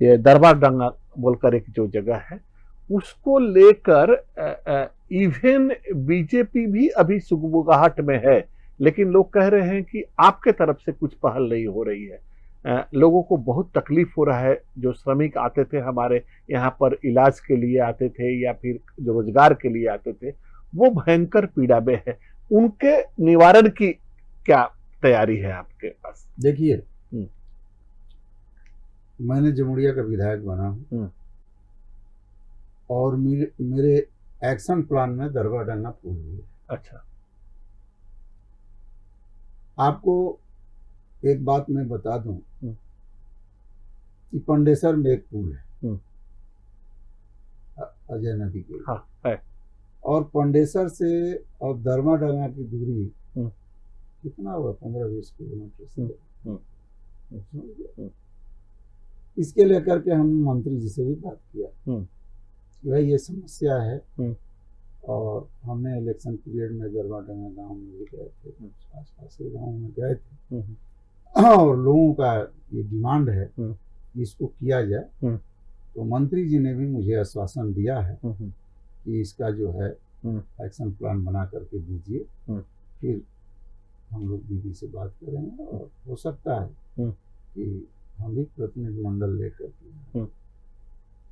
ये दरबार डंगा बोलकर एक जो जगह है, उसको लेकर इवन बीजेपी भी अभी सुगबुगाहट में है। लेकिन लोग कह रहे हैं कि आपके तरफ से कुछ पहल नहीं हो रही है। लोगों को बहुत तकलीफ हो रहा है। जो श्रमिक आते थे हमारे यहाँ पर इलाज के लिए आते थे या फिर जो रोजगार के लिए आते थे, वो भयंकर पीड़ा में है। उनके निवारण की क्या तैयारी है आपके पास? देखिए, मैंने जमुड़िया का विधायक बना हूँ और मेरे एक्शन प्लान में दरबार डंगा पुल भी है। अच्छा, आपको एक बात मैं बता दूं कि पंडेसर में एक पुल है अजय नदी के लिए। हाँ, है। और पंडेसर से और दरबार डंगा की दूरी कितना हुआ? 15-20 किलोमीटर से। इसके लेकर के हम मंत्री जी से भी बात किया कि भाई ये समस्या है और हमने इलेक्शन पीरियड में दरबार डंगा गाँव में भी गए थे, आसपास के गाँव में गए थे और लोगों का ये डिमांड है कि इसको किया जाए। तो मंत्री जी ने भी मुझे आश्वासन दिया है कि इसका जो है एक्शन प्लान बना करके दीजिए, फिर हम लोग दीदी से बात करेंगे और हो सकता है कि हम भी प्रतिनिधिमंडल लेकर के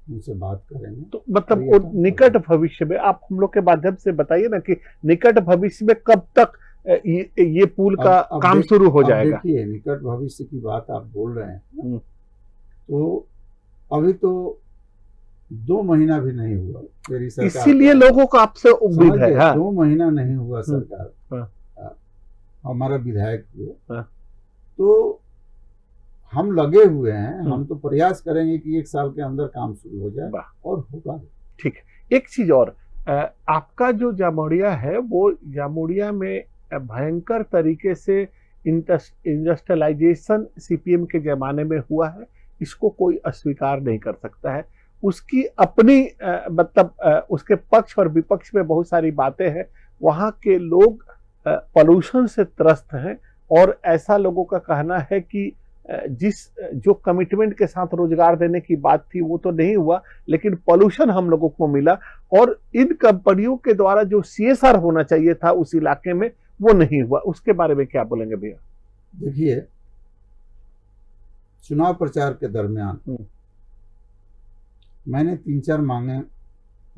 उनसे बात करेंगे। तो मतलब निकट भविष्य में आप हम लोग के माध्यम से बताइए ना कि निकट भविष्य में कब तक ये पुल का काम शुरू हो जाएगा? देखिए, निकट भविष्य की बात आप बोल रहे हैं तो अभी तो 2 महीना भी नहीं हुआ मेरी सरकार, इसीलिए लोगों को आपसे उम्मीद है। 2 महीना नहीं हुआ सरकार हमारा विधायक हुए, तो हम लगे हुए हैं। हम तो प्रयास करेंगे कि 1 साल के अंदर काम शुरू हो जाए और होगा। ठीक है। एक चीज और, आपका जो जामुड़िया है वो जामुड़िया में भयंकर तरीके से इंडस्ट्रियलाइजेशन सीपीएम के जमाने में हुआ है, इसको कोई अस्वीकार नहीं कर सकता है। उसकी अपनी मतलब उसके पक्ष और विपक्ष में बहुत सारी बातें हैं। वहाँ के लोग पॉल्यूशन से त्रस्त हैं और ऐसा लोगों का कहना है कि जो कमिटमेंट के साथ रोजगार देने की बात थी वो तो नहीं हुआ, लेकिन पॉल्यूशन हम लोगों को मिला और इन कंपनियों के द्वारा जो सीएसआर होना चाहिए था उस इलाके में वो नहीं हुआ। उसके बारे में क्या बोलेंगे भैया? देखिए, चुनाव प्रचार के दरमियान मैंने 3-4 मांगे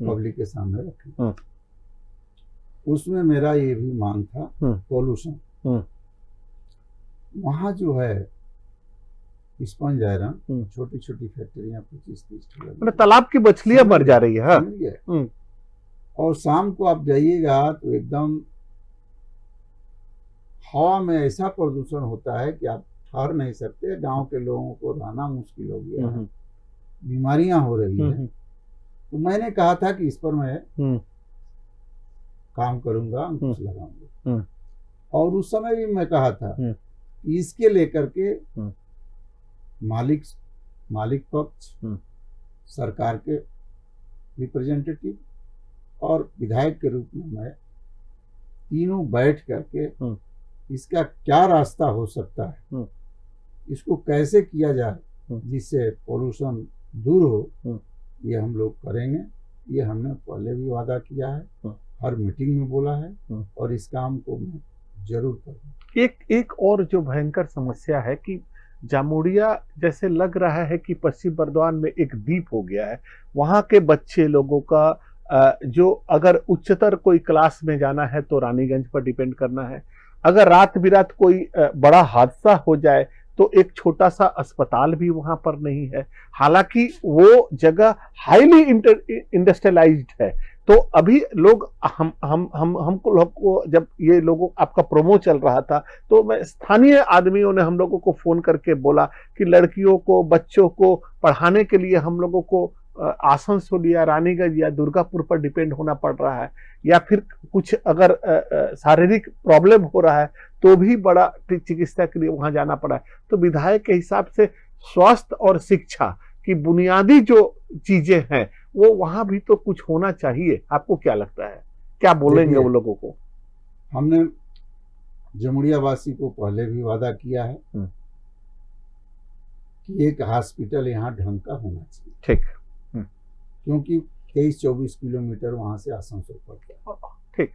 पब्लिक के सामने रखी। उसमें मेरा ये भी मांग था पॉल्यूशन। वहाँ जो है स्पंज आयरन, छोटी छोटी फैक्ट्रियां 25-30 मतलब तालाब की मछलियां मर जा रही है। हाँ। समझ गए। और शाम को आप जाइएगा तो एकदम हवा में ऐसा प्रदूषण होता है कि आप ठहर नहीं सकते। गांव के लोगों को रहना मुश्किल हो गया है, बीमारियां हो रही है। तो मैंने कहा था कि इस पर मैं काम करूंगा, अंकुश लगाऊंगा। और उस समय भी मैं कहा था कि इसके लेकर के मालिक पक्ष, सरकार के रिप्रेजेंटेटिव और विधायक के रूप में मैं तीनों बैठ करके इसका क्या रास्ता हो सकता है, इसको कैसे किया जाए जिससे पोल्यूशन दूर हो, ये हम लोग करेंगे। ये हमने पहले भी वादा किया है, हर मीटिंग में बोला है, और इस काम को मैं जरूर करूँगा। एक और जो भयंकर समस्या है कि जामुड़िया जैसे लग रहा है कि पश्चिम बर्दवान में एक द्वीप हो गया है। वहां के बच्चे लोगों का जो अगर उच्चतर कोई क्लास में जाना है तो रानीगंज पर डिपेंड करना है। अगर रात बिरात कोई बड़ा हादसा हो जाए तो एक छोटा सा अस्पताल भी वहां पर नहीं है। हालांकि वो जगह हाईली इंडस्ट्रियलाइज्ड है। तो अभी लोग हमको लोग को जब ये लोगों आपका प्रोमो चल रहा था तो मैं स्थानीय आदमियों ने हम लोगों को फोन करके बोला कि लड़कियों को बच्चों को पढ़ाने के लिए हम लोगों को आसनसोल या रानीगंज या दुर्गापुर पर डिपेंड होना पड़ रहा है, या फिर कुछ अगर शारीरिक प्रॉब्लम हो रहा है तो भी बड़ा चिकित्सा के लिए वहां जाना पड़ा है। तो विधायक के हिसाब से स्वास्थ्य और शिक्षा की बुनियादी जो चीजें हैं वो वहां भी तो कुछ होना चाहिए। आपको क्या लगता है, क्या बोलेंगे वो लोगों को? हमने जमुड़िया वासी को पहले भी वादा किया है कि एक हॉस्पिटल यहाँ ढंग का होना चाहिए। ठीक। क्योंकि 23-24 किलोमीटर वहां से आसनसोल पड़ता है। ठीक।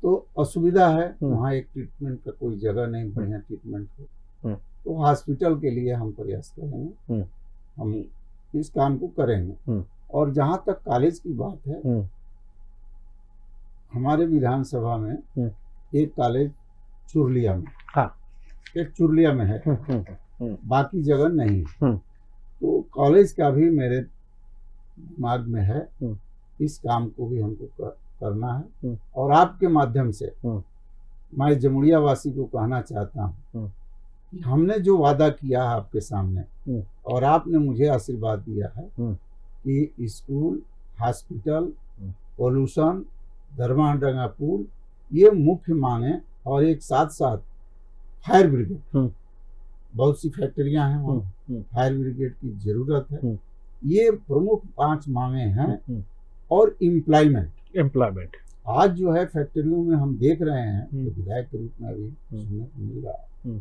तो असुविधा है, वहाँ एक ट्रीटमेंट का कोई जगह नहीं, बढ़िया ट्रीटमेंट हो। तो हॉस्पिटल के लिए हम प्रयास करेंगे, हम इस काम को करेंगे। और जहाँ तक कॉलेज की बात है, हमारे विधानसभा में एक कॉलेज चुरलिया में, एक चुरलिया में है, बाकी जगह नहीं। तो कॉलेज का भी मेरे दिमाग में है, इस काम को भी हमको करना है। और आपके माध्यम से मैं जमुड़िया वासी को कहना चाहता हूँ कि हमने जो वादा किया है आपके सामने, और आपने मुझे आशीर्वाद दिया है कि स्कूल, हॉस्पिटल, पोल्यूशन, धर्माडंगा पुल, ये मुख्य मांगे, और एक साथ साथ फायर ब्रिगेड, बहुत सी फैक्ट्रियां हैं वहाँ, फायर ब्रिगेड की जरूरत है। ये प्रमुख 5 मांगे हैं। और एम्प्लॉयमेंट आज जो है फैक्ट्रियों में हम देख रहे हैं, तो विधायक के रूप में अभी सुनने को मिल रहा है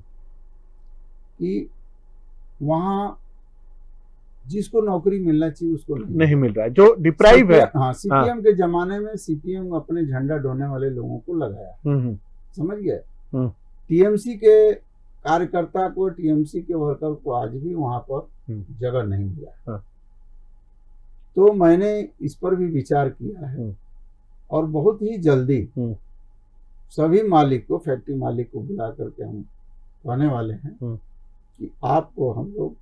कि वहाँ जिसको नौकरी मिलना चाहिए उसको नहीं मिल रहा है, जो डिप्राइव है। हाँ, सीपीएम के जमाने में सीपीएम अपने झंडा ढोने वाले लोगों को लगाया, समझ गए। टीएमसी के कार्यकर्ता को, टीएमसी के वर्कर को आज भी वहां पर जगह नहीं मिला। तो मैंने इस पर भी विचार किया है, और बहुत ही जल्दी सभी मालिक को, फैक्ट्री मालिक को बुला करके हम कहने वाले हैं कि आपको हम लोग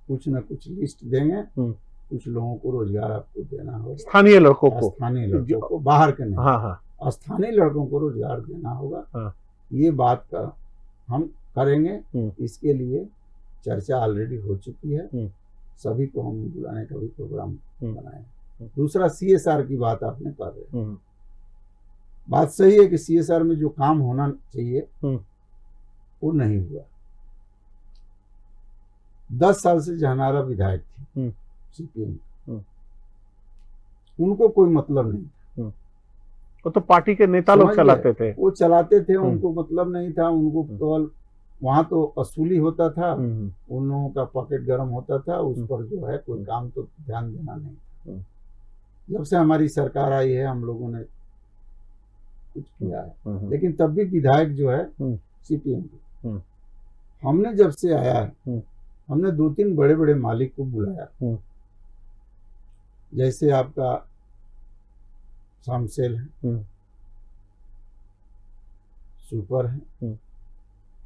कुछ न कुछ लिस्ट देंगे, कुछ लोगों को रोजगार आपको देना होगा, स्थानीय लड़कों को, बाहर के नहीं, स्थानीय लड़कों को रोजगार देना होगा। ये बात का हम करेंगे। इसके लिए चर्चा ऑलरेडी हो चुकी है, सभी को हम बुलाने का भी प्रोग्राम बनाए। दूसरा, सीएसआर की बात आपने कर रहे हैं, बात सही है कि सीएसआर में जो काम होना चाहिए वो नहीं हुआ। 10 साल से जहनारा विधायक थी सीपीएम, उनको कोई मतलब नहीं, वो तो पार्टी के नेता लोग चलाते थे, वो चलाते थे, उनको मतलब नहीं था। उनको केवल वहां तो वसूली होता था, उन लोगों का पॉकेट गर्म होता था, उस पर जो है कोई काम तो ध्यान देना नहीं था। जब से हमारी सरकार आई है हम लोगों ने कुछ किया है, लेकिन तब भी विधायक जो है सीपीएम की। हमने जब से आया है, हमने 2-3 बड़े बड़े मालिक को बुलाया, जैसे आपका सामसेल है, सुपर है,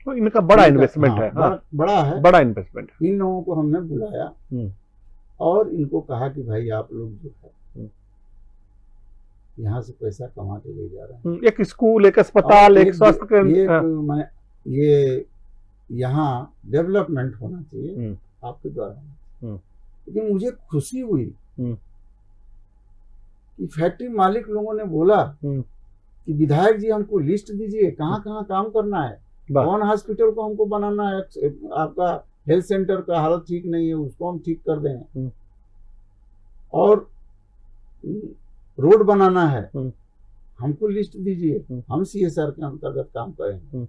तो इनका बड़ा इन्वेस्टमेंट है। हाँ, बड़ा है, बड़ा इन्वेस्टमेंट है। इन लोगों को हमने बुलाया और इनको कहा कि भाई आप लोग जो है यहाँ से पैसा कमा के ले जा रहे हैं, एक स्कूल, एक अस्पताल, एक स्वास्थ्य केंद्र, मैंने ये यहाँ डेवलपमेंट होना चाहिए आपके द्वारा। लेकिन मुझे खुशी हुई कि फैक्ट्री मालिक लोगों ने बोला कि विधायक जी हमको लिस्ट दीजिए कहाँ कहाँ काम करना है, कौन हॉस्पिटल को हमको बनाना है, आपका हेल्थ सेंटर का हालत ठीक नहीं है उसको हम ठीक कर दें, और रोड बनाना है हमको लिस्ट दीजिए, हम CSR के अंतर्गत काम करेंगे।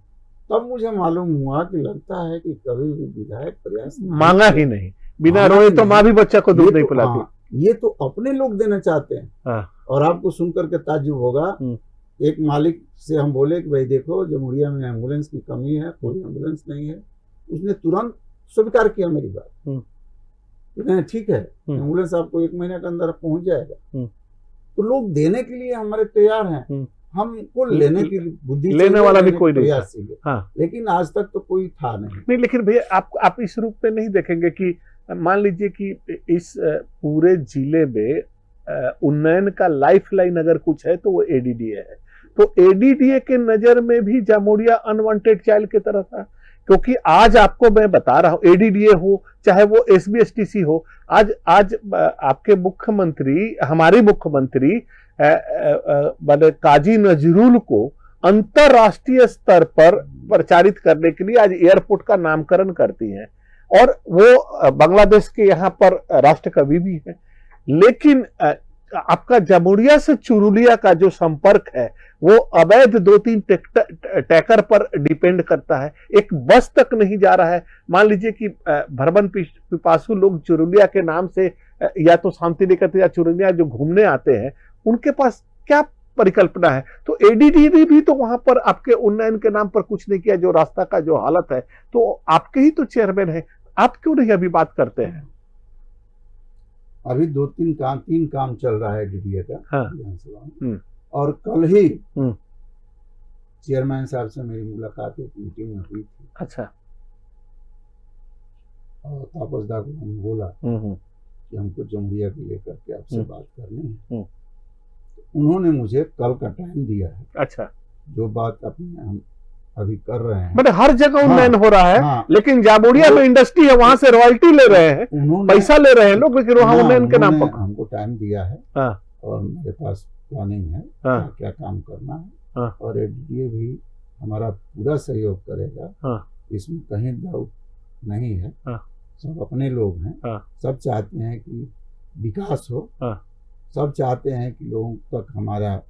तब मुझे मालूम हुआ कि लगता है कि कभी भी विधायक प्रयास मांगा ही नहीं, बिना रोए तो माँ भी बच्चा को दूध नहीं पिलाती। ये तो अपने लोग देना चाहते हैं। और आपको सुनकर के ताज्जुब होगा, एक मालिक से हम बोले कि भाई देखो जमुरिया में एम्बुलेंस की कमी है, कोई एम्बुलेंस नहीं है, उसने तुरंत स्वीकार किया मेरी बात, ठीक है एम्बुलेंस आपको 1 महीने के अंदर पहुंच जाएगा। तो लोग देने के लिए हमारे तैयार हैं, हमको लेने की बुद्धि लेने वाला भी कोई नहीं चाहिए। हाँ। लेकिन आज तक तो कोई था नहीं। लेकिन भैया आप इस रूप में नहीं देखेंगे कि मान लीजिए कि इस पूरे जिले में उन्नयन का लाइफलाइन अगर कुछ है तो वो ADDA है, तो ADDA के नजर में भी जामुरिया अनवांटेड चाइल्ड की तरह था। क्योंकि आज आपको मैं बता रहा हूं, ADDA हो चाहे वो SBSTC हो, आज आपके मुख्यमंत्री, हमारे मुख्यमंत्री काजी नजरुल को अंतरराष्ट्रीय स्तर पर प्रचारित करने के लिए आज एयरपोर्ट का नामकरण करती हैं, और वो बांग्लादेश के यहाँ पर राष्ट्र कवि भी है। लेकिन आपका जामुरिया से चुरुलिया का जो संपर्क है वो अवैध 2-3 टैकर पर डिपेंड करता है, एक बस तक नहीं जा रहा है। मान लीजिए कि भरबन पिपासु लोग चुरुलिया के नाम से या तो शांति निकेतन या चुरुलिया जो घूमने आते हैं, उनके पास क्या परिकल्पना है? तो ADDA भी तो वहां पर आपके उन्नयन के नाम पर कुछ नहीं किया, जो रास्ता का जो हालत है, तो आपके ही तो चेयरमैन है, आप क्यों नहीं अभी बात करते हैं? अभी 3 काम चल रहा है ADDA का। हाँ। और कल ही चेयरमैन साहब से मेरी मुलाकात एक मीटिंग में हुई थी। अच्छा। और तापसदा को हमने बोला कि हमको जमुरिया को लेकर के आपसे बात करनी है। उन्होंने मुझे कल का टाइम दिया है। अच्छा। जो बात हम अभी कर रहे हैं, मतलब हर जगह उन्नयन हो रहा है। हाँ, लेकिन जामुरिया में इंडस्ट्री है, वहां से रॉयल्टी ले रहे हैं, पैसा ले रहे हैं लोग, लेकिन वहां उन्नयन के नाम पर हमको टाइम दिया है। हाँ। और मेरे पास प्लानिंग है। हाँ। क्या काम करना है। हाँ। और ADDA भी हमारा पूरा सहयोग करेगा। हाँ। इसमें कहीं डाउट नहीं है। हाँ। सब अपने लोग हैं। हाँ। सब चाहते हैं कि विकास हो। हाँ। सब चाहते हैं कि लोगों तक हमारा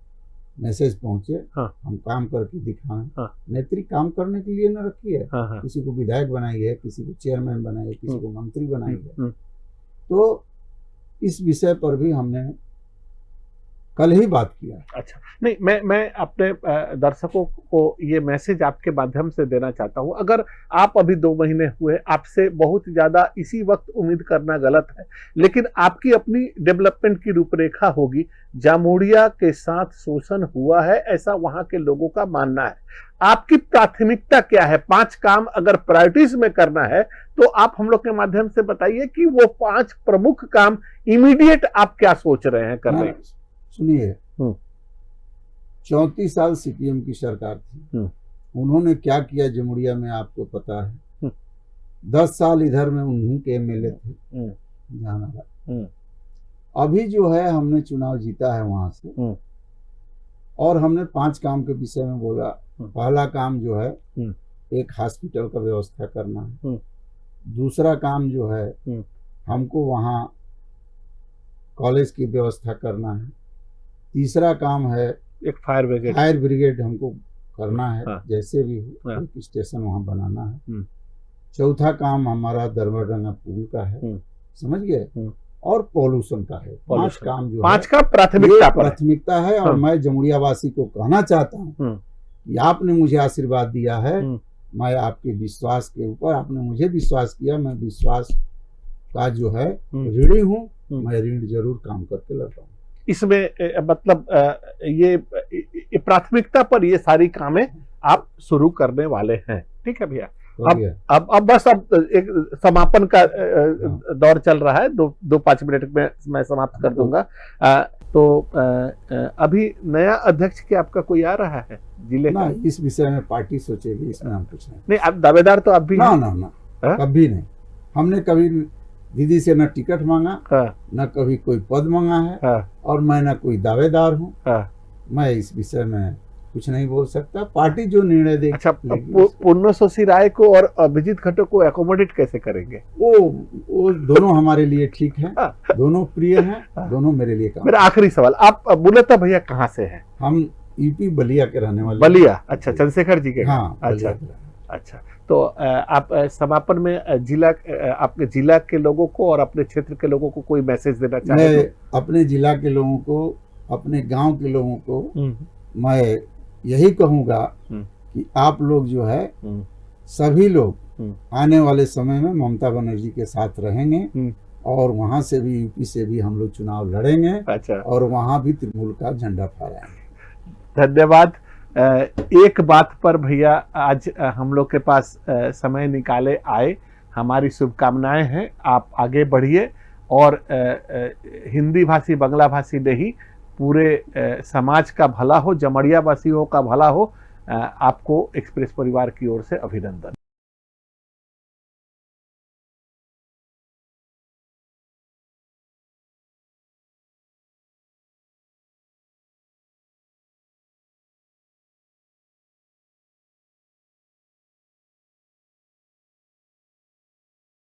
मैसेज पहुंचे। हाँ। हम काम करके दिखाएं। हाँ। नेत्री काम करने के लिए न रखी है। हाँ। किसी को विधायक बनाई है, किसी को चेयरमैन बनाई है, किसी को मंत्री बनाई है। तो इस विषय पर भी हमने कल ही बात किया। अच्छा, नहीं, मैं अपने दर्शकों को ये मैसेज आपके माध्यम से देना चाहता हूं। अगर आप अभी 2 महीने हुए, आपसे बहुत ज्यादा इसी वक्त उम्मीद करना गलत है, लेकिन आपकी अपनी डेवलपमेंट की रूपरेखा होगी। जामुरिया के साथ शोषण हुआ है, ऐसा वहां के लोगों का मानना है। आपकी प्राथमिकता क्या है? 5 काम अगर प्रायोरिटीज में करना है तो आप हम लोग के माध्यम से बताइए कि वो 5 प्रमुख काम इमीडिएट आप क्या सोच रहे हैं करने की। सुनिए, 34 साल CPM की सरकार थी। उन्होंने क्या किया जमुरिया में आपको पता है। 10 साल इधर में उन्हीं के MLA थे जहां अभी जो है हमने चुनाव जीता है वहां से। और हमने 5 काम के विषय में बोला। पहला काम जो है एक हॉस्पिटल का व्यवस्था करना है। दूसरा काम जो है हमको वहाँ कॉलेज की व्यवस्था करना है। तीसरा काम है एक फायर ब्रिगेड हमको करना है। हाँ। जैसे भी हो एक स्टेशन वहाँ बनाना है। चौथा काम हमारा दरबारडंगा पुल का है, समझ गए। और पॉल्यूशन का है। 5 काम जो 5 का प्राथमिकता है। और मैं जमुरिया वासी को कहना चाहता हूँ कि आपने मुझे आशीर्वाद दिया है। मैं आपके विश्वास के ऊपर, आपने मुझे विश्वास किया, मैं विश्वास का जो है ऋणी हूँ। मैं ऋण जरूर काम करके लौटा हूँ। इसमें मतलब ये प्राथमिकता पर ये सारी कामें आप शुरू करने वाले हैं। ठीक है भैया। हो अब गया। अब बस अब एक समापन का दौर चल रहा है, 5 मिनट में मैं समाप्त कर दूंगा। तो अभी नया अध्यक्ष क्या आपका कोई आ रहा है जिले ना, का? इस विषय में पार्टी सोचेगी, इसमें हम कुछ नहीं। नहीं, आप दावेदार तो आप भी ना हैं। ना ना, हाँ? कभी नहीं। हमने कभी दीदी से न टिकट मांगा, हाँ, न कभी कोई पद मांगा है, हाँ, और मैं न कोई दावेदार हूँ। हाँ। मैं इस विषय में कुछ नहीं बोल सकता। पार्टी जो निर्णय देगी अच्छा, लेगी पुण्य शोषी राय को और अभिजीत खट्टर को एकोमोडेट कैसे करेंगे? वो दोनों हमारे लिए ठीक है, दोनों प्रिय हैं, दोनों मेरे लिए काम। मेरा आखिरी सवाल, आप मूलतः भैया कहाँ से हैं? हम यूपी बलिया के रहने वाले। बलिया, अच्छा, चंद्रशेखर जी के? हाँ, अच्छा, बलिया के। अच्छा। तो आप समापन में आपके जिला के लोगों को और अपने क्षेत्र के लोगों को कोई मैसेज देना चाहें? मैं अपने जिला के लोगों को, अपने गांव के लोगों को मैं यही कहूँगा कि आप लोग जो है, सभी लोग आने वाले समय में ममता बनर्जी के साथ रहेंगे, और वहां से भी, यूपी से भी हम लोग चुनाव लड़ेंगे। अच्छा। और वहां भी तृणमूल का झंडा फहराएंगे। धन्यवाद। एक बात पर भैया आज हम लोग के पास समय निकाले आए, हमारी शुभकामनाएं हैं, आप आगे बढ़िए और हिंदी भाषी, बांग्ला भाषी नहीं, पूरे समाज का भला हो, जमड़िया वासियों का भला हो। आपको एक्सप्रेस परिवार की ओर से अभिनंदन।